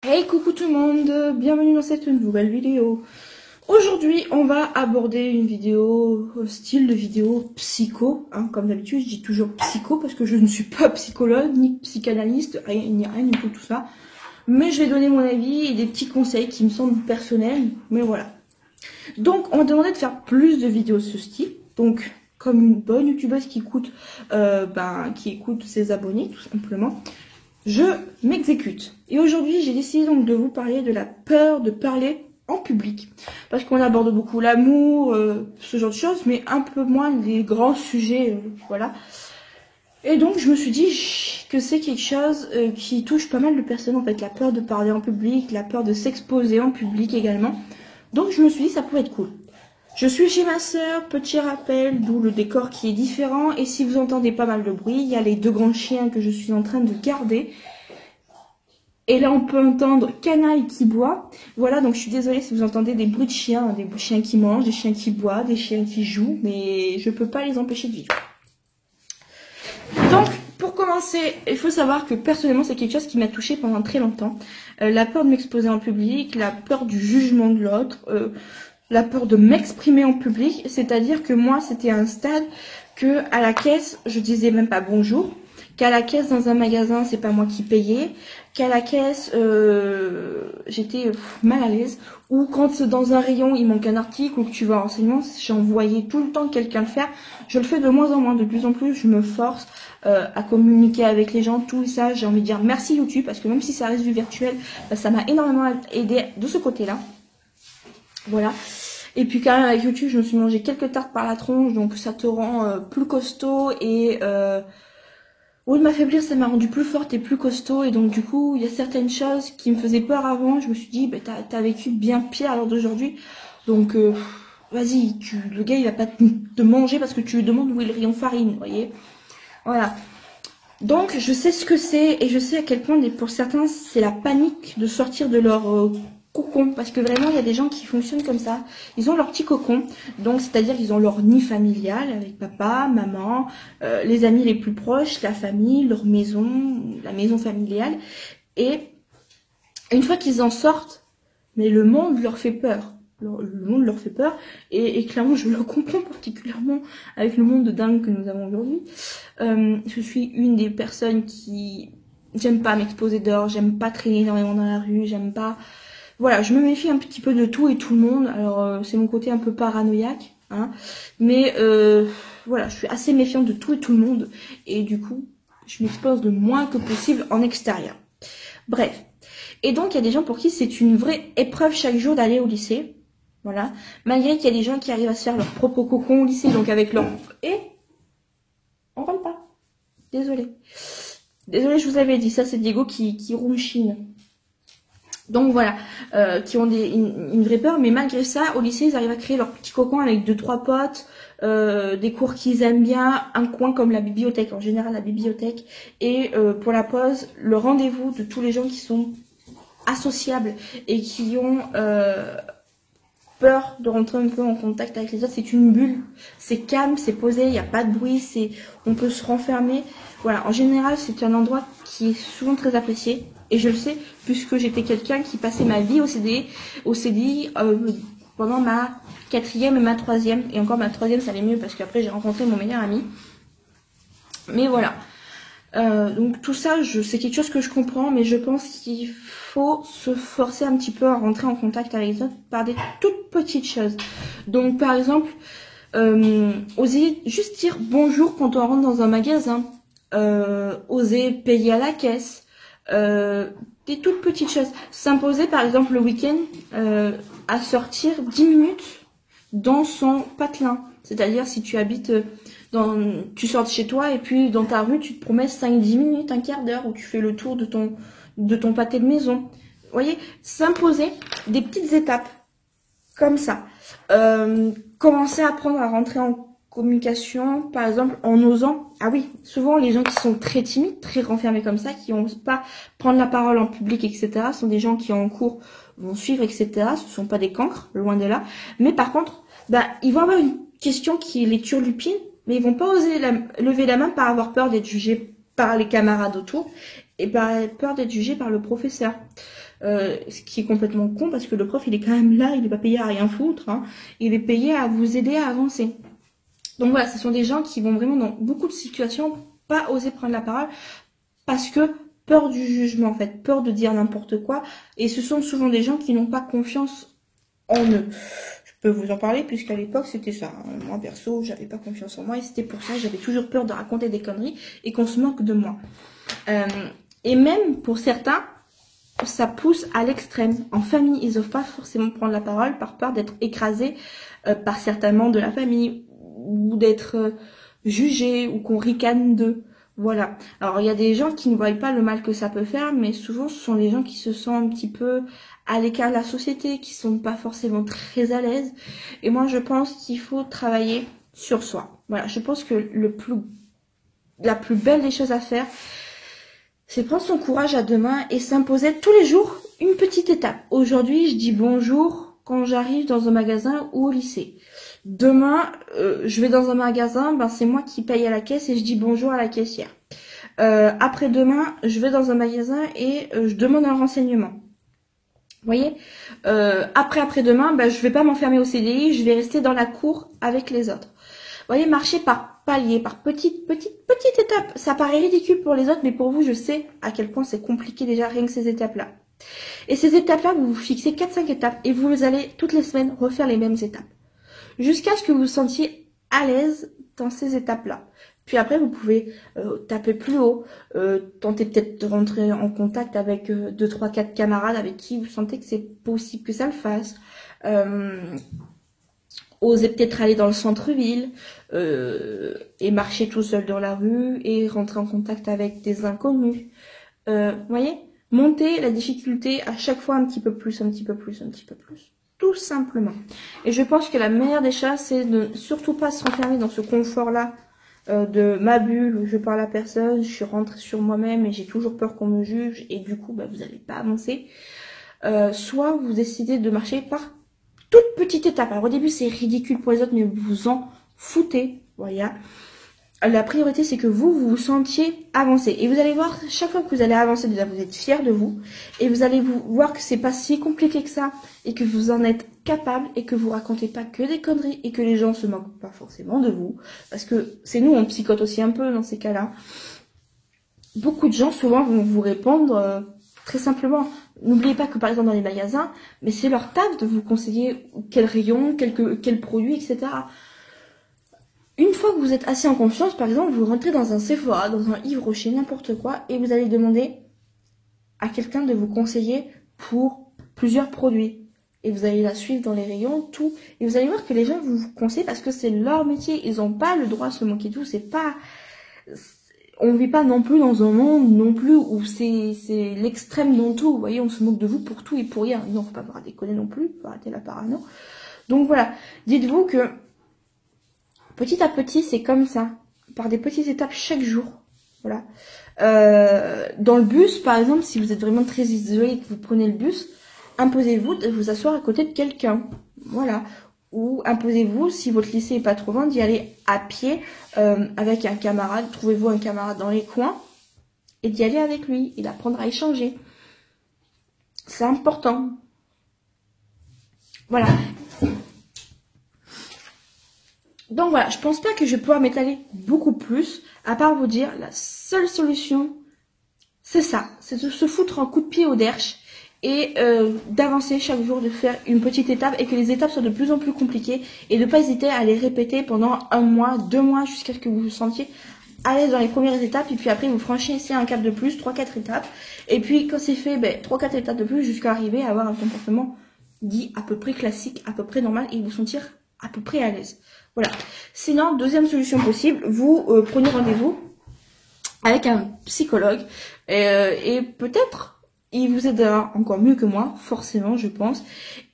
Hey, coucou tout le monde, bienvenue dans cette nouvelle vidéo. Aujourd'hui, on va aborder une vidéo, style de vidéo psycho, hein, comme d'habitude, je dis toujours psycho parce que je ne suis pas psychologue, ni psychanalyste, ni rien du tout ça. Mais je vais donner mon avis et des petits conseils qui me semblent personnels, mais voilà. Donc, on m'a demandé de faire plus de vidéos de ce style, donc comme une bonne youtubeuse qui écoute ses abonnés, tout simplement. Je m'exécute. Et aujourd'hui, j'ai décidé donc de vous parler de la peur de parler en public. Parce qu'on aborde beaucoup l'amour, ce genre de choses, mais un peu moins les grands sujets, voilà. Et donc, je me suis dit que c'est quelque chose qui touche pas mal de personnes, en fait. La peur de parler en public, la peur de s'exposer en public également. Donc, je me suis dit ça pouvait être cool. Je suis chez ma sœur, petit rappel, d'où le décor qui est différent. Et si vous entendez pas mal de bruit, il y a les deux grands chiens que je suis en train de garder. Et là, on peut entendre Canaille qui boit. Voilà, donc je suis désolée si vous entendez des bruits de chiens, des chiens qui mangent, des chiens qui boivent, des chiens qui jouent, mais je peux pas les empêcher de vivre. Donc, pour commencer, il faut savoir que personnellement, c'est quelque chose qui m'a touchée pendant très longtemps. La peur de m'exposer en public, la peur du jugement de l'autre, la peur de m'exprimer en public, c'est-à-dire que moi, c'était un stade que à la caisse, je disais même pas bonjour, qu'à la caisse dans un magasin, c'est pas moi qui payais, qu'à la caisse, j'étais mal à l'aise, ou quand dans un rayon, il manque un article, ou que tu vas en renseignement, j'envoyais tout le temps quelqu'un le faire, je le fais de moins en moins, de plus en plus, je me force à communiquer avec les gens, tout ça, j'ai envie de dire merci YouTube, parce que même si ça reste du virtuel, ça m'a énormément aidé de ce côté-là. Voilà. Et puis quand même avec YouTube, je me suis mangé quelques tartes par la tronche, donc ça te rend plus costaud et au lieu de m'affaiblir, ça m'a rendu plus forte et plus costaud. Et donc du coup, il y a certaines choses qui me faisaient peur avant. Je me suis dit, bah, t'as vécu bien pire à l'heure d'aujourd'hui. Donc vas-y, le gars il va pas te manger parce que tu lui demandes où est le rayon farine, vous voyez. Voilà. Donc je sais ce que c'est et je sais à quel point pour certains c'est la panique de sortir de leur cocon, parce que vraiment il y a des gens qui fonctionnent comme ça, ils ont leur petit cocon, donc c'est-à-dire qu'ils ont leur nid familial avec papa, maman, les amis les plus proches, la famille, leur maison, la maison familiale, et une fois qu'ils en sortent, mais le monde leur fait peur. Le monde leur fait peur et clairement je le comprends particulièrement avec le monde de dingue que nous avons aujourd'hui. Je suis une des personnes qui j'aime pas m'exposer dehors, j'aime pas traîner énormément dans la rue, j'aime pas. Voilà, je me méfie un petit peu de tout et tout le monde. Alors c'est mon côté un peu paranoïaque, hein. Mais voilà, je suis assez méfiante de tout et tout le monde et du coup je m'expose le moins que possible en extérieur. Bref. Et donc il y a des gens pour qui c'est une vraie épreuve chaque jour d'aller au lycée. Voilà. Malgré qu'il y a des gens qui arrivent à se faire leur propre cocon au lycée, donc avec leur... Et on rentre pas. Désolée. Désolée, je vous avais dit, ça c'est Diego qui ronchine. Donc voilà, qui ont une vraie peur, mais malgré ça, au lycée, ils arrivent à créer leur petit cocon avec 2-3 potes, des cours qu'ils aiment bien, un coin comme la bibliothèque, en général la bibliothèque, et pour la pause, le rendez-vous de tous les gens qui sont associables et qui ont peur de rentrer un peu en contact avec les autres. C'est une bulle, c'est calme, c'est posé, il n'y a pas de bruit, on peut se renfermer. Voilà, en général, c'est un endroit qui est souvent très apprécié. Et je le sais, puisque j'étais quelqu'un qui passait ma vie au CDI pendant ma 4e et ma 3e. Et encore ma 3e, ça allait mieux parce qu'après, j'ai rencontré mon meilleur ami. Mais voilà. Donc tout ça, c'est quelque chose que je comprends, mais je pense qu'il faut se forcer un petit peu à rentrer en contact avec les autres par des toutes petites choses. Donc par exemple, oser juste dire bonjour quand on rentre dans un magasin, oser payer à la caisse, des toutes petites choses. S'imposer par exemple le week-end à sortir 10 minutes dans son patelin. C'est-à-dire si tu habites tu sors de chez toi et puis dans ta rue tu te promets 5-10 minutes, un quart d'heure où tu fais le tour de ton pâté de maison. Vous voyez, s'imposer des petites étapes comme ça. Commencer à apprendre à rentrer en communication, par exemple en osant. Ah oui, souvent les gens qui sont très timides, très renfermés comme ça, qui n'osent pas prendre la parole en public, etc., sont des gens qui en cours vont suivre, etc. Ce ne sont pas des cancres, loin de là. Mais par contre, ils vont avoir une question qui les turlupine, mais ils vont pas oser lever la main par avoir peur d'être jugés par les camarades autour. et par peur d'être jugé par le professeur. Ce qui est complètement con parce que le prof il est quand même là, il n'est pas payé à rien foutre, hein. Il est payé à vous aider à avancer. Donc voilà, ce sont des gens qui vont vraiment dans beaucoup de situations pas oser prendre la parole parce que peur du jugement en fait, peur de dire n'importe quoi, et ce sont souvent des gens qui n'ont pas confiance en eux. Je peux vous en parler puisqu'à l'époque c'était ça. Moi perso, j'avais pas confiance en moi et c'était pour ça que j'avais toujours peur de raconter des conneries et qu'on se moque de moi. Et même pour certains, ça pousse à l'extrême. En famille, ils n'osent pas forcément prendre la parole par peur d'être écrasés par certains membres de la famille ou d'être jugés ou qu'on ricane d'eux. Voilà. Alors, il y a des gens qui ne voient pas le mal que ça peut faire, mais souvent, ce sont les gens qui se sentent un petit peu à l'écart de la société, qui sont pas forcément très à l'aise. Et moi, je pense qu'il faut travailler sur soi. Voilà. Je pense que la plus belle des choses à faire, c'est prendre son courage à deux mains et s'imposer tous les jours une petite étape. Aujourd'hui, je dis bonjour quand j'arrive dans un magasin ou au lycée. Demain, je vais dans un magasin, ben c'est moi qui paye à la caisse et je dis bonjour à la caissière. Après-demain, je vais dans un magasin et je demande un renseignement. Vous voyez, après-demain, ben, je vais pas m'enfermer au CDI, je vais rester dans la cour avec les autres. Vous voyez, marcher par palier, par petite étape. Ça paraît ridicule pour les autres, mais pour vous, je sais à quel point c'est compliqué déjà rien que ces étapes-là. Et ces étapes-là, vous vous fixez 4-5 étapes et vous allez toutes les semaines refaire les mêmes étapes. Jusqu'à ce que vous vous sentiez à l'aise dans ces étapes-là. Puis après, vous pouvez taper plus haut, tenter peut-être de rentrer en contact avec 2, 3, 4 camarades avec qui vous sentez que c'est possible que ça le fasse. Osez peut-être aller dans le centre-ville et marcher tout seul dans la rue et rentrer en contact avec des inconnus. Vous voyez, monter la difficulté à chaque fois un petit peu plus, un petit peu plus, un petit peu plus. Tout simplement. Et je pense que la meilleure des choses, c'est de surtout pas se renfermer dans ce confort-là de ma bulle où je parle à personne, je suis rentrée sur moi-même et j'ai toujours peur qu'on me juge et du coup, bah, vous n'allez pas avancer. Soit vous décidez de marcher par toute petite étape. Alors au début, c'est ridicule pour les autres, mais vous vous en foutez. Voilà. La priorité, c'est que vous sentiez avancer. Et vous allez voir, chaque fois que vous allez avancer, déjà, vous êtes fiers de vous. Et vous allez voir que c'est pas si compliqué que ça. Et que vous en êtes capable. Et que vous racontez pas que des conneries. Et que les gens se moquent pas forcément de vous. Parce que c'est nous, on psychote aussi un peu dans ces cas-là. Beaucoup de gens, souvent, vont vous répondre très simplement. N'oubliez pas que, par exemple, dans les magasins, mais c'est leur taf de vous conseiller quel rayon, quel produit, etc. Une fois que vous êtes assez en confiance, par exemple, vous rentrez dans un Sephora, dans un Yves Rocher, n'importe quoi, et vous allez demander à quelqu'un de vous conseiller pour plusieurs produits. Et vous allez la suivre dans les rayons, tout. Et vous allez voir que les gens vous conseillent parce que c'est leur métier. Ils n'ont pas le droit de se moquer de vous. C'est pas... On vit pas non plus dans un monde non plus où c'est l'extrême dans tout. Vous voyez, on se moque de vous pour tout et pour rien. Non, faut pas avoir déconner non plus. Faut arrêter la parano. Donc voilà. Dites-vous que petit à petit, c'est comme ça, par des petites étapes chaque jour. Voilà. Dans le bus, par exemple, si vous êtes vraiment très isolé et que vous prenez le bus, imposez-vous de vous asseoir à côté de quelqu'un. Voilà. Ou imposez-vous, si votre lycée est pas trop loin, d'y aller à pied avec un camarade. Trouvez-vous un camarade dans les coins et d'y aller avec lui et d'apprendre à échanger. C'est important. Voilà. Donc voilà, je pense pas que je vais pouvoir m'étaler beaucoup plus, à part vous dire, la seule solution, c'est ça, c'est de se foutre un coup de pied au derche et d'avancer chaque jour, de faire une petite étape et que les étapes soient de plus en plus compliquées et de pas hésiter à les répéter pendant 1 mois, 2 mois, jusqu'à ce que vous vous sentiez à l'aise dans les premières étapes et puis après vous franchissez un cap de plus, 3-4 étapes et puis quand c'est fait, 3-4 étapes de plus jusqu'à arriver à avoir un comportement dit à peu près classique, à peu près normal et vous sentir à peu près à l'aise. Voilà. Sinon, deuxième solution possible, vous prenez rendez-vous avec un psychologue et peut-être il vous aidera encore mieux que moi, forcément, je pense.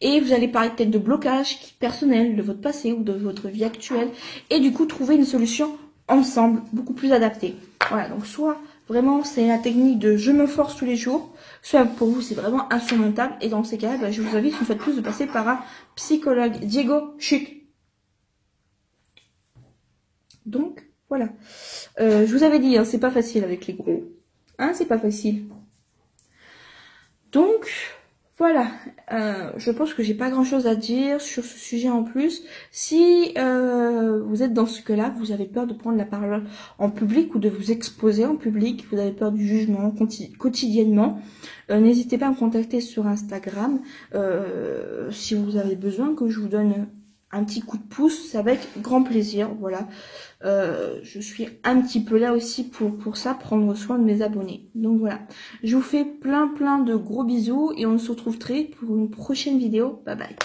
Et vous allez parler peut-être de blocage personnel, de votre passé ou de votre vie actuelle et du coup trouver une solution ensemble, beaucoup plus adaptée. Voilà, donc soit vraiment c'est la technique de je me force tous les jours, soit pour vous c'est vraiment insurmontable et dans ces cas-là, je vous invite une fois de plus de passer par un psychologue. Diego, chut. Donc, voilà. Je vous avais dit, hein, c'est pas facile avec les gros. Hein, c'est pas facile. Donc, voilà. Je pense que j'ai pas grand chose à dire sur ce sujet en plus. Si vous êtes dans ce cas-là, vous avez peur de prendre la parole en public ou de vous exposer en public, vous avez peur du jugement quotidiennement, n'hésitez pas à me contacter sur Instagram si vous avez besoin que je vous donne un petit coup de pouce, c'est avec grand plaisir, voilà. Je suis un petit peu là aussi pour ça, prendre soin de mes abonnés. Donc voilà, je vous fais plein de gros bisous et on se retrouve très pour une prochaine vidéo. Bye bye.